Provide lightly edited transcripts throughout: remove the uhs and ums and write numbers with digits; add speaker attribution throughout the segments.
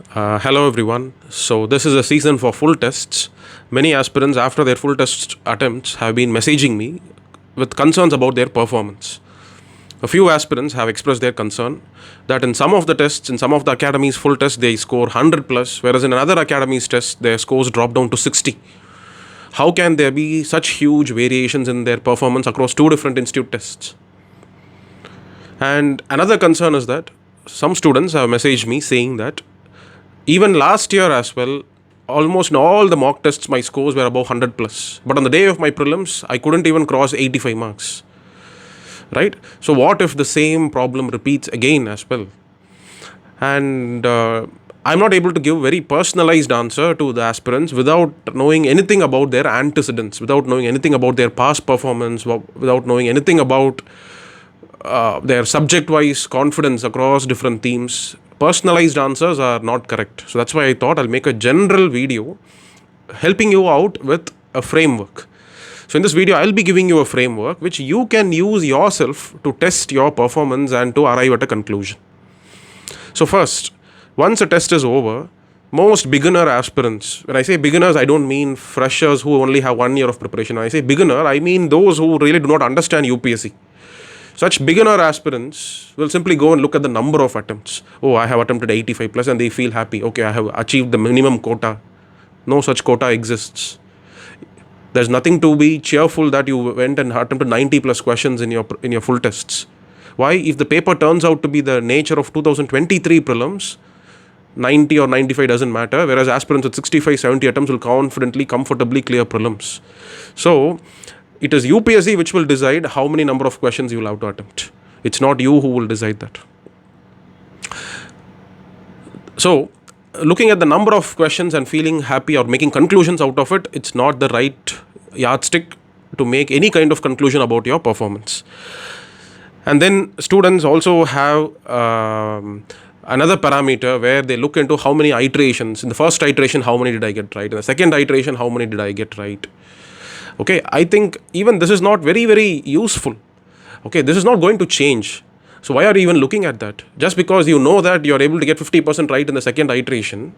Speaker 1: Hello everyone. So this is a season for full tests. Many aspirants after their full test attempts have been messaging me with concerns about their performance. A few aspirants have expressed their concern that in some of the tests, in some of the academies full tests they score 100 plus, whereas in another academies test their scores drop down to 60. How can there be such huge variations in their performance across two different institute tests? And another concern is that some students have messaged me saying that even last year as well, almost in all the mock tests, my scores were above 100 plus. But on the day of my prelims, I couldn't even cross 85 marks. Right? So, what if the same problem repeats again as well? And I'm not able to give very personalized answer to the aspirants without knowing anything about their antecedents, without knowing anything about their past performance, without knowing anything about their subject wise confidence across different themes. Personalized answers are not correct. So that's why I thought I'll make a general video helping you out with a framework. So in this video, I'll be giving you a framework which you can use yourself to test your performance and to arrive at a conclusion. So first, once a test is over, most beginner aspirants, when I say beginners, I don't mean freshers who only have 1 year of preparation. When I say beginner, I mean those who really do not understand UPSC. Such beginner aspirants will simply go and look at the number of attempts. Oh, I have attempted 85 plus and they feel happy. Okay, I have achieved the minimum quota. No such quota exists. There's nothing to be cheerful that you went and attempted 90 plus questions in your full tests. Why? If the paper turns out to be the nature of 2023 prelims, 90 or 95 doesn't matter, whereas aspirants with 65, 70 attempts will confidently, comfortably clear prelims. So, it is UPSC which will decide how many number of questions you will have to attempt. It's not you who will decide that. So, looking at the number of questions and feeling happy or making conclusions out of it, it's not the right yardstick to make any kind of conclusion about your performance. And then students also have another parameter where they look into how many iterations. In the first iteration, how many did I get right? In the second iteration, how many did I get right? Okay, I think even this is not very, very useful. Okay, this is not going to change. So why are you even looking at that? Just because you know that you're able to get 50% right in the second iteration,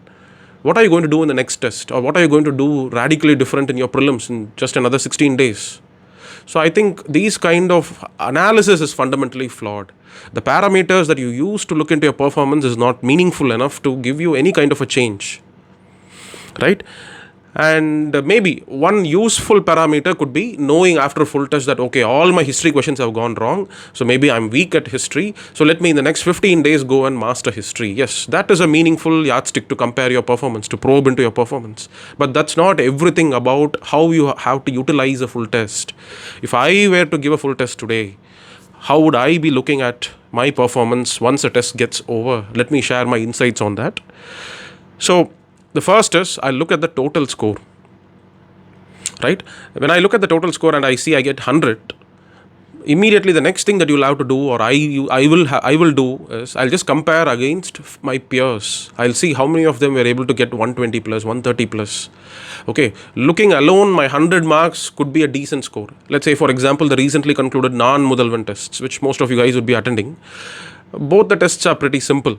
Speaker 1: what are you going to do in the next test? Or what are you going to do radically different in your prelims in just another 16 days? So I think these kind of analysis is fundamentally flawed. The parameters that you use to look into your performance is not meaningful enough to give you any kind of a change. Right? And maybe one useful parameter could be knowing after full test that okay, all my history questions have gone wrong, so maybe I'm weak at history, so let me in the next 15 days go and master history. Yes, that is a meaningful yardstick to compare your performance, to probe into your performance. But that's not everything about how you have to utilize a full test. If I were to give a full test today, how would I be looking at my performance once a test gets over? Let me share my insights on that. So the first is I'll look at the total score, right? When I look at the total score and I see I get 100, immediately the next thing that you'll have to do, or I will do is I'll just compare against my peers. I'll see how many of them were able to get 120 plus, 130 plus. Okay, looking alone, my 100 marks could be a decent score. Let's say, for example, the recently concluded non-Mudalvan tests, which most of you guys would be attending. Both the tests are pretty simple.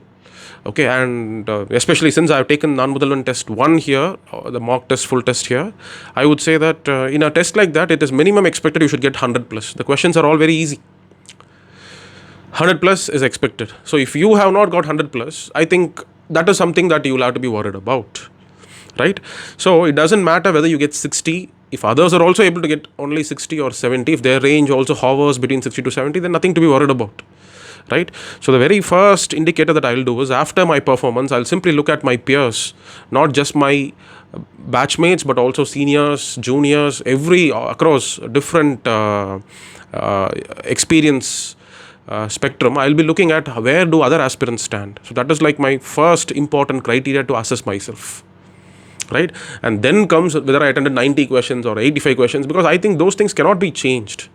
Speaker 1: Okay, and especially since I've taken non-Mudalvan test 1 here, the mock test, full test here, I would say that in a test like that, it is minimum expected you should get 100 plus. The questions are all very easy. 100 plus is expected. So if you have not got 100 plus, I think that is something that you will have to be worried about, right? So it doesn't matter whether you get 60. If others are also able to get only 60 or 70, if their range also hovers between 60 to 70, then nothing to be worried about. Right? So the very first indicator that I'll do is after my performance, I'll simply look at my peers, not just my batchmates, but also seniors, juniors, across different experience spectrum. I'll be looking at where do other aspirants stand. So that is like my first important criteria to assess myself. Right? And then comes whether I attended 90 questions or 85 questions, because I think those things cannot be changed.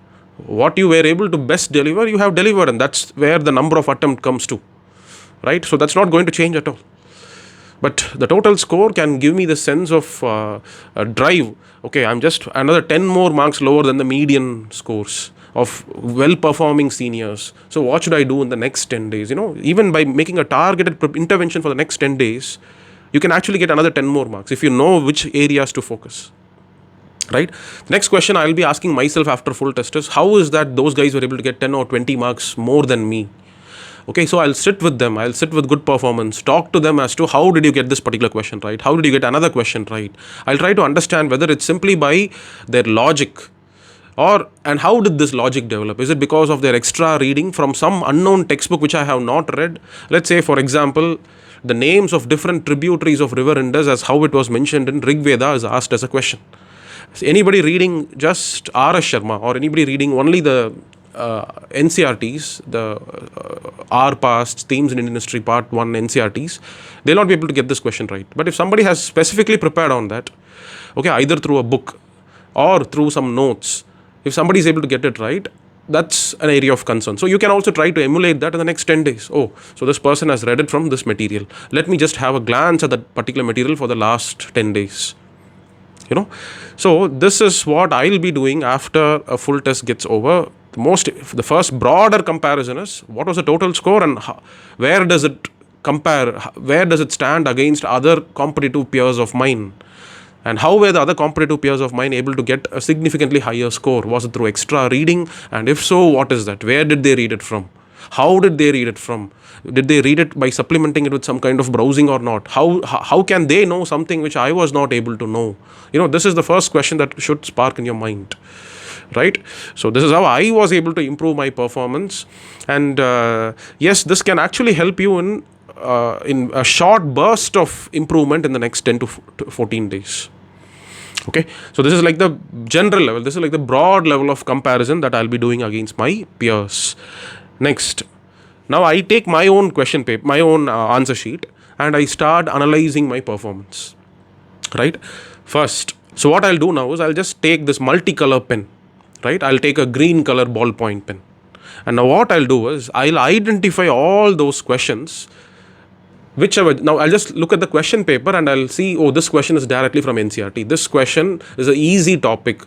Speaker 1: What you were able to best deliver, you have delivered, and that's where the number of attempt comes to, right? So that's not going to change at all. But the total score can give me the sense of a drive. Okay, I'm just another 10 more marks lower than the median scores of well-performing seniors. So what should I do in the next 10 days? Even by making a targeted intervention for the next 10 days, you can actually get another 10 more marks if you know which areas to focus. Right? Next question I'll be asking myself after full test is, how is that those guys were able to get 10 or 20 marks more than me? Okay, so I'll sit with them, I'll sit with good performance, talk to them as to how did you get this particular question right? How did you get another question right? I'll try to understand whether it's simply by their logic, and how did this logic develop? Is it because of their extra reading from some unknown textbook which I have not read? Let's say, for example, the names of different tributaries of river Indus, as how it was mentioned in Rig Veda, is asked as a question. So anybody reading just R.S. Sharma, or anybody reading only the NCRTs, the R past themes in Indian history part 1 NCRTs, they'll not be able to get this question right. But if somebody has specifically prepared on that, okay, either through a book or through some notes, if somebody is able to get it right, that's an area of concern. So you can also try to emulate that in the next 10 days. Oh, so this person has read it from this material. Let me just have a glance at that particular material for the last 10 days. So this is what I'll be doing after a full test gets over. The first broader comparison is, what was the total score and where does it compare, where does it stand against other competitive peers of mine, and how were the other competitive peers of mine able to get a significantly higher score? Was it through extra reading, and if so, what is that? Where did they read it from? How did they read it from? Did they read it by supplementing it with some kind of browsing or not? How can they know something which I was not able to know? This is the first question that should spark in your mind, right? So this is how I was able to improve my performance. And yes, this can actually help you in a short burst of improvement in the next 10 to 14 days. Okay, so this is like the general level, this is like the broad level of comparison that I'll be doing against my peers. Next, now I take my own question paper, my own answer sheet, and I start analyzing my performance, right? First, so what I'll do now is I'll just take this multicolor pen, right? I'll take a green color ballpoint pen, and now what I'll do is I'll identify all those questions. Now I'll just look at the question paper and I'll see, oh, this question is directly from NCRT. This question is an easy topic.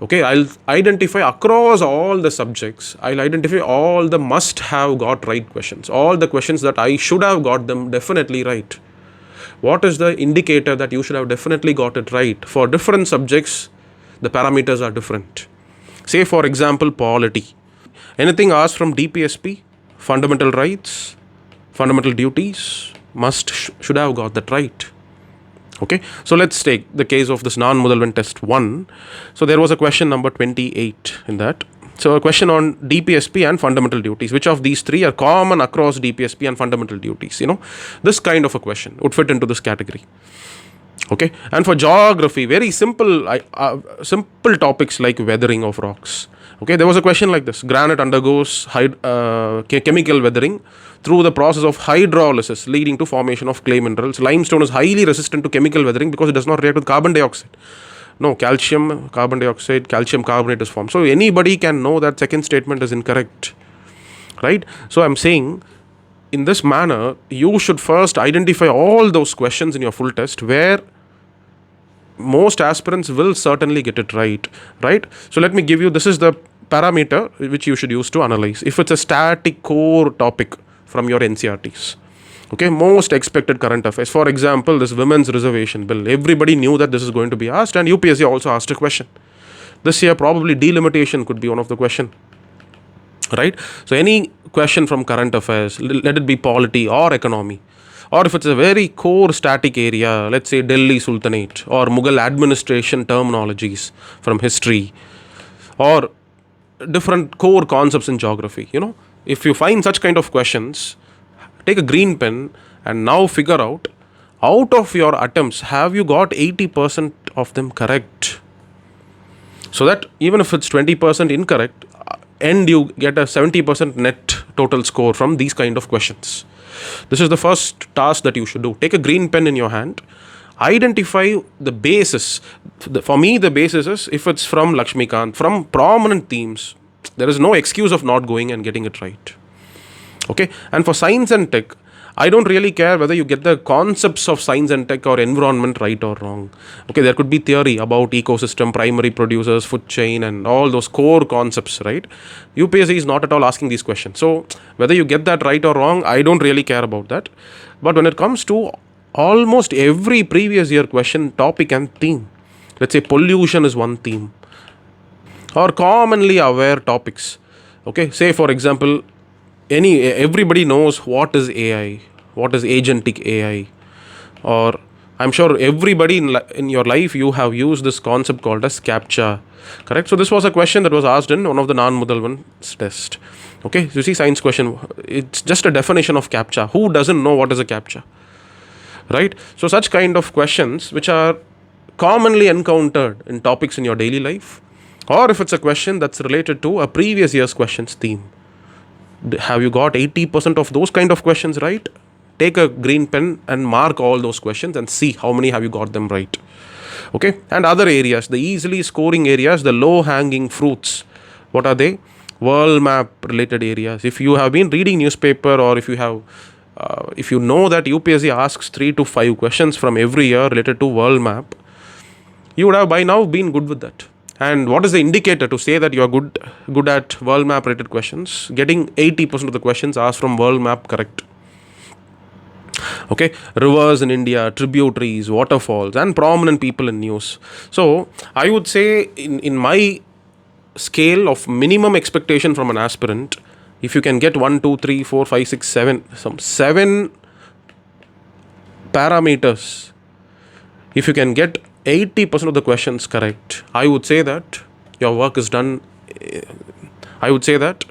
Speaker 1: Okay, I'll identify across all the subjects. I'll identify all the must-have got right questions. All the questions that I should have got them definitely right. What is the indicator that you should have definitely got it right? For different subjects, the parameters are different. Say, for example, polity. Anything asked from DPSP, fundamental rights, fundamental duties, should have got that right. Okay, so let's take the case of this non-Mudalvan test 1. So there was a question number 28 in that. So a question on DPSP and fundamental duties. Which of these three are common across DPSP and fundamental duties? This kind of a question would fit into this category. Okay, and for geography, very simple topics like weathering of rocks. Okay, there was a question like this: granite undergoes chemical weathering through the process of hydrolysis, leading to formation of clay minerals. Limestone is highly resistant to chemical weathering because it does not react with carbon dioxide. No, calcium carbonate is formed. So anybody can know that second statement is incorrect, right? So I'm saying, in this manner, you should first identify all those questions in your full test where most aspirants will certainly get it right. So let me give you, this is the parameter which you should use to analyze. If it's a static core topic from your NCRTs, okay, most expected current affairs. For example, this women's reservation bill. Everybody knew that this is going to be asked, and UPSC also asked a question. This year, probably delimitation could be one of the question. Right? So any question from current affairs, let it be polity or economy, or if it's a very core static area, let's say Delhi Sultanate or Mughal administration terminologies from history, or different core concepts in geography. If you find such kind of questions, take a green pen and now figure out of your attempts, have you got 80% of them correct? So that even if it's 20% incorrect, and you get a 70% net total score from these kind of questions. This is the first task that you should do. Take a green pen in your hand, identify the basis. For me, the basis is if it's from Lakshmikant, from prominent themes, there is no excuse of not going and getting it right. Okay, and for science and tech, I don't really care whether you get the concepts of science and tech or environment right or wrong. Okay, there could be theory about ecosystem, primary producers, food chain, and all those core concepts, right? UPSC is not at all asking these questions. So whether you get that right or wrong, I don't really care about that. But when it comes to almost every previous year question topic and theme. Let's say pollution is one theme, or commonly aware topics. Okay, say for example, everybody knows what is AI, what is agentic AI, or I'm sure everybody in your life you have used this concept called as captcha, correct? So this was a question that was asked in one of the non-Mudalvan's test. Okay, so you see science question, it's just a definition of captcha. Who doesn't know what is a captcha, right? So such kind of questions which are commonly encountered in topics in your daily life, or if it's a question that's related to a previous year's questions theme. Have you got 80% of those kind of questions right? Take a green pen and mark all those questions and see how many have you got them right. Okay, and other areas, the easily scoring areas, the low hanging fruits, what are they? World map related areas. If you have been reading newspaper, or if you know that UPSC asks 3 to 5 questions from every year related to world map, you would have by now been good with that. And what is the indicator to say that you are good at world map related questions? Getting 80% of the questions asked from world map correct. Okay, rivers in India, tributaries, waterfalls, and prominent people in news. So I would say in my scale of minimum expectation from an aspirant, if you can get 1, 2, 3, 4, 5, 6, 7, some 7 parameters, if you can get 80% of the questions correct, I would say that your work is done. I would say that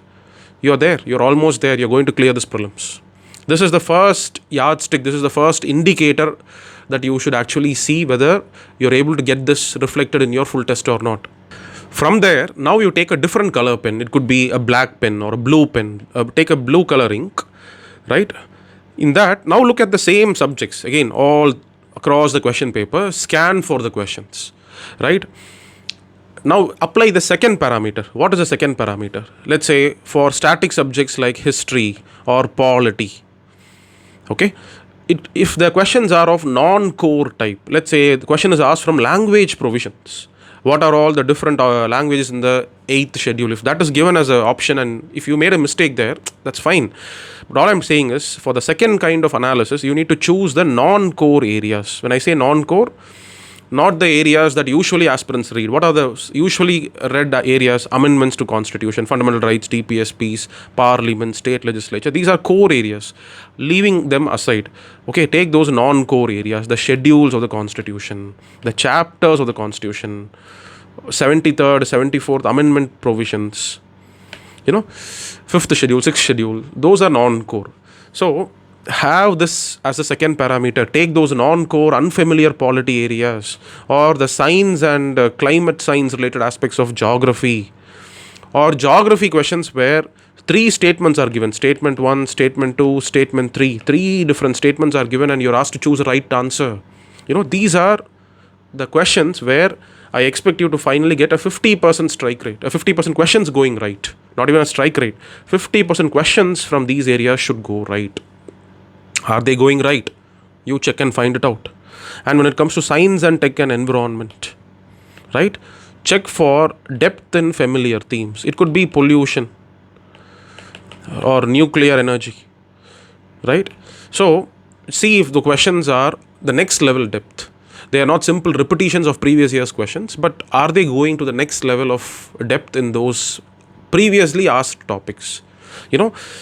Speaker 1: you're there, you're almost there, you're going to clear this prelims. This is the first yardstick, this is the first indicator that you should actually see whether you're able to get this reflected in your full test or not. From there, now you take a different color pen. It could be a black pen or a blue pen. Take a blue color ink, right? In that, now look at the same subjects again, all across the question paper. Scan for the questions, right? Now apply the second parameter. What is the second parameter? Let's say for static subjects like history or polity. Okay, if the questions are of non-core type, let's say the question is asked from language provisions. What are all the different languages in the 8th schedule? If that is given as an option, and if you made a mistake there, that's fine. But all I'm saying is, for the second kind of analysis, you need to choose the non-core areas. When I say non-core, not the areas that usually aspirants read. What are the usually read areas? Amendments to constitution, fundamental rights, TPSPs, parliament, state legislature. These are core areas. Leaving them aside, okay, take those non-core areas, the schedules of the constitution, the chapters of the constitution, 73rd, 74th amendment provisions, 5th schedule, 6th schedule. Those are non-core. So have this as a second parameter. Take those non-core unfamiliar polity areas, or the science and climate science related aspects of geography, or geography questions where 3 statements are given: statement 1, statement 2, statement 3. 3 different statements are given and you're asked to choose the right answer. These are the questions where I expect you to finally get a 50% strike rate, a 50% questions going right, not even a strike rate. 50% questions from these areas should go right. Are they going right? You check and find it out. And when it comes to science and tech and environment, right, check for depth in familiar themes. It could be pollution or nuclear energy, right? So see if the questions are the next level depth. They are not simple repetitions of previous year's questions, but are they going to the next level of depth in those previously asked topics?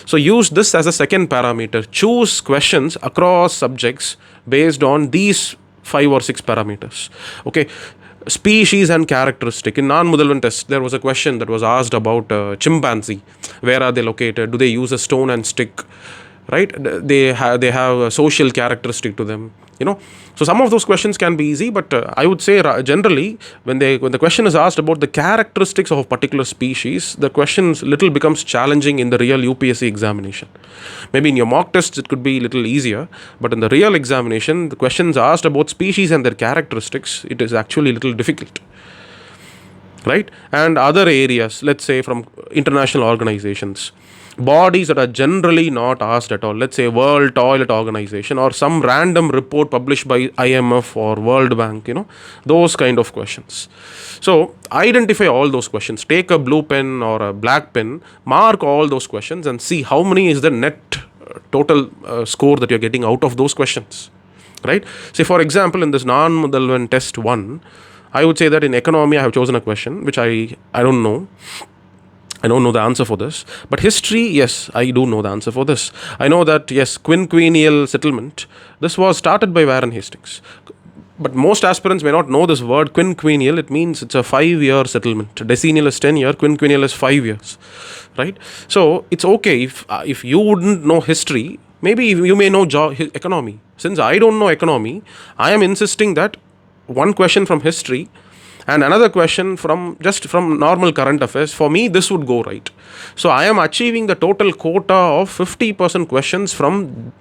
Speaker 1: So use this as a second parameter. Choose questions across subjects based on these 5 or 6 parameters. Okay, species and characteristic. In non-Mudalvan test, there was a question that was asked about chimpanzee. Where are they located? Do they use a stone and stick? Right? They have a social characteristic to them. So some of those questions can be easy, but I would say generally when the question is asked about the characteristics of a particular species, the questions little becomes challenging in the real UPSC examination. Maybe in your mock tests it could be a little easier, but in the real examination, the questions asked about species and their characteristics, it is actually a little difficult. Right? And other areas, let's say from international organizations, bodies that are generally not asked at all, let's say World Toilet Organization or some random report published by IMF or World Bank, those kind of questions. So identify all those questions. Take a blue pen or a black pen, mark all those questions and see how many is the net total score that you're getting out of those questions. right? Say for example, in this non-Mudalvan test 1, I would say that in economy I have chosen a question which I don't know. I don't know the answer for this. But history, yes, I do know the answer for this. I know that, yes, quinquennial settlement, this was started by Warren Hastings. But most aspirants may not know this word quinquennial. It means it's a 5-year settlement. Decennial is 10 year, quinquennial is 5 years, right? So it's okay if you wouldn't know history, maybe you may know economy. Since I don't know economy, I am insisting that one question from history and another question from normal current affairs, for me this would go right. So I am achieving the total quota of 50% questions from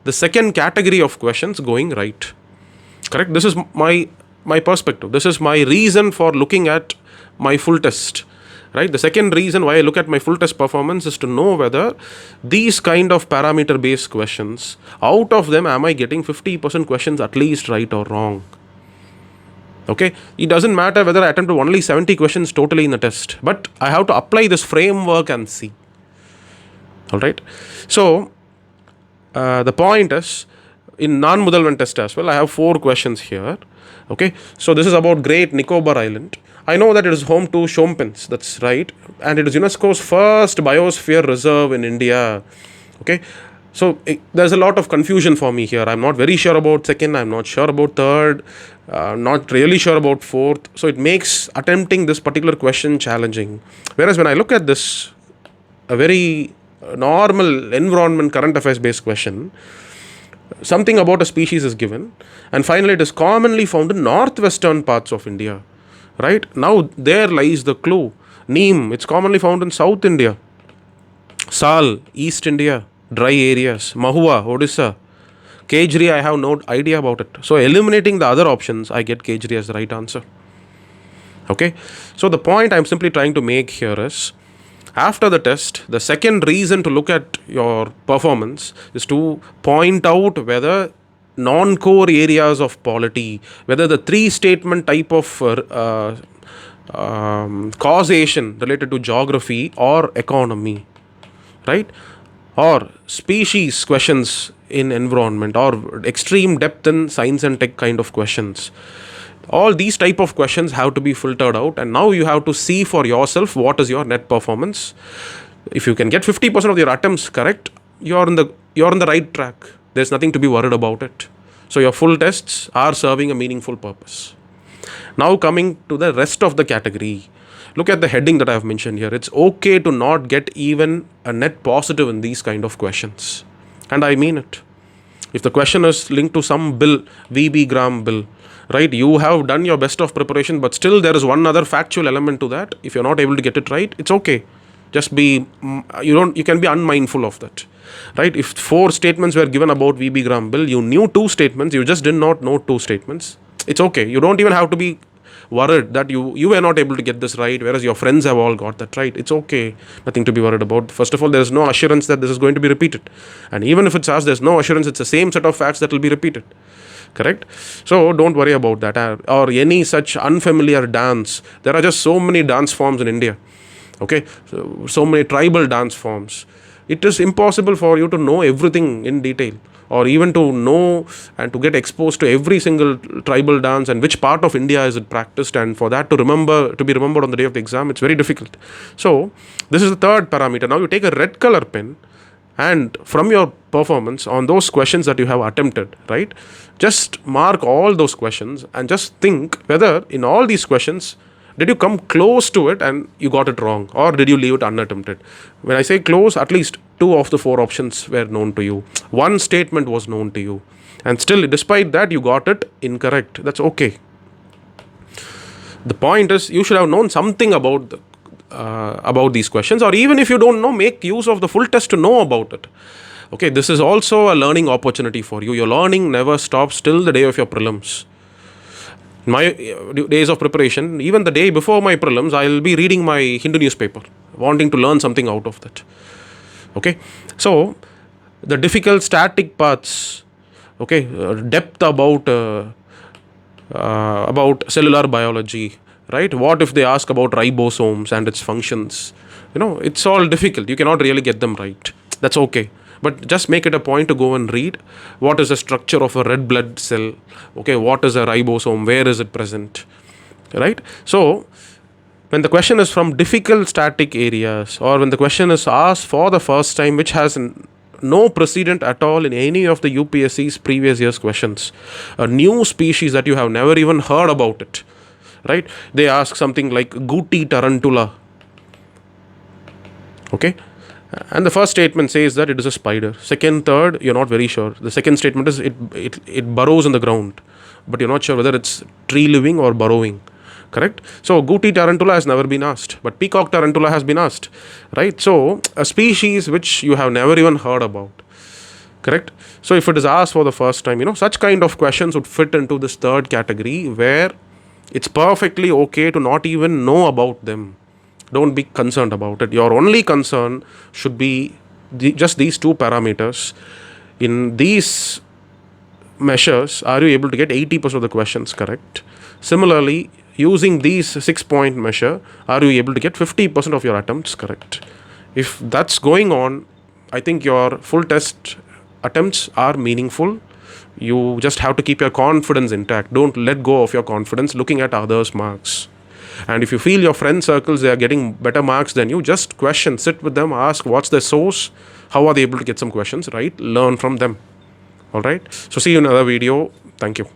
Speaker 1: the second category of questions going right. Correct? This is my perspective. This is my reason for looking at my full test. Right? The second reason why I look at my full test performance is to know whether these kind of parameter based questions, out of them am I getting 50% questions at least right or wrong. Okay, it doesn't matter whether I attempt only 70 questions totally in the test, but I have to apply this framework and see. All right. So the point is, in non-Mudalvan test as well, I have 4 questions here. Okay, so this is about Great Nicobar Island. I know that it is home to Shompens, that's right, and it is UNESCO's first biosphere reserve in India. Okay, so there's a lot of confusion for me here. I'm not very sure about second, I'm not sure about third, not really sure about fourth. So it makes attempting this particular question challenging. Whereas when I look at this, a very normal environment current affairs based question, something about a species is given, and finally it is commonly found in northwestern parts of India. Right? Now there lies the clue. Neem, it's commonly found in South India. Sal, East India, dry areas. Mahua, Odisha. Kejri, I have no idea about it. So eliminating the other options, I get Kejri as the right answer. Okay? So the point I'm simply trying to make here is, after the test, the second reason to look at your performance is to point out whether non-core areas of polity, whether the 3-statement type of causation related to geography or economy, right? Or species questions in environment, or extreme depth in science and tech kind of questions. All these type of questions have to be filtered out, and now you have to see for yourself what is your net performance. If you can get 50% of your attempts correct, you're on the right track. There's nothing to be worried about it. So your full tests are serving a meaningful purpose. Now coming to the rest of the category, look at the heading that I have mentioned here. It's okay to not get even a net positive in these kind of questions, and I mean it. If the question is linked to some bill, VB Graham bill, right, you have done your best of preparation, but still there is one other factual element to that. If you're not able to get it right, it's okay. Just be, you can be unmindful of that, right? If 4 statements were given about VB Graham bill, you knew 2 statements, you just did not know 2 statements. It's okay. You don't even have to be worried that you were not able to get this right, whereas your friends have all got that right. It's okay. Nothing to be worried about. First of all, there is no assurance that this is going to be repeated. And even if it's asked, there's no assurance it's the same set of facts that will be repeated. Correct? So don't worry about that. Or any such unfamiliar dance. There are just so many dance forms in India. Okay? So many tribal dance forms. It is impossible for you to know everything in detail, or even to know and to get exposed to every single tribal dance and which part of India is it practiced, and for that to be remembered on the day of the exam, it's very difficult. So this is the third parameter. Now you take a red color pen, and from your performance on those questions that you have attempted, right, just mark all those questions and just think whether in all these questions, did you come close to it and you got it wrong, or did you leave it unattempted? When I say close, at least 2 of the 4 options were known to you. 1 statement was known to you. And still, despite that, you got it incorrect. That's okay. The point is, you should have known something about these questions, or even if you don't know, make use of the full test to know about it. Okay, this is also a learning opportunity for you. Your learning never stops till the day of your prelims. My days of preparation, even the day before my prelims, I'll be reading my Hindu newspaper, wanting to learn something out of that. Okay, so the difficult static paths, okay, depth about cellular biology, right? What if they ask about ribosomes and its functions? It's all difficult. You cannot really get them right. That's okay. But just make it a point to go and read what is the structure of a red blood cell, okay, what is a ribosome, where is it present, right? So when the question is from difficult static areas, or when the question is asked for the first time, which has no precedent at all in any of the UPSC's previous year's questions, a new species that you have never even heard about it, right? They ask something like Guti tarantula, okay, and the first statement says that it is a spider. Second, third, you're not very sure. The second statement is it burrows in the ground, but you're not sure whether it's tree living or burrowing. Correct? So Guti tarantula has never been asked, but peacock tarantula has been asked, right? So a species which you have never even heard about. Correct? So if it is asked for the first time, such kind of questions would fit into this third category, where it's perfectly okay to not even know about them. Don't be concerned about it. Your only concern should be just these two parameters. In these measures, are you able to get 80% of the questions correct? Similarly, using these 6-point measure, are you able to get 50% of your attempts correct? If that's going on, I think your full test attempts are meaningful. You just have to keep your confidence intact. Don't let go of your confidence looking at others' marks. And if you feel your friend circles, they are getting better marks than you, just question, sit with them, ask what's their source, how are they able to get some questions right, learn from them. All right, so see you in another video. Thank you.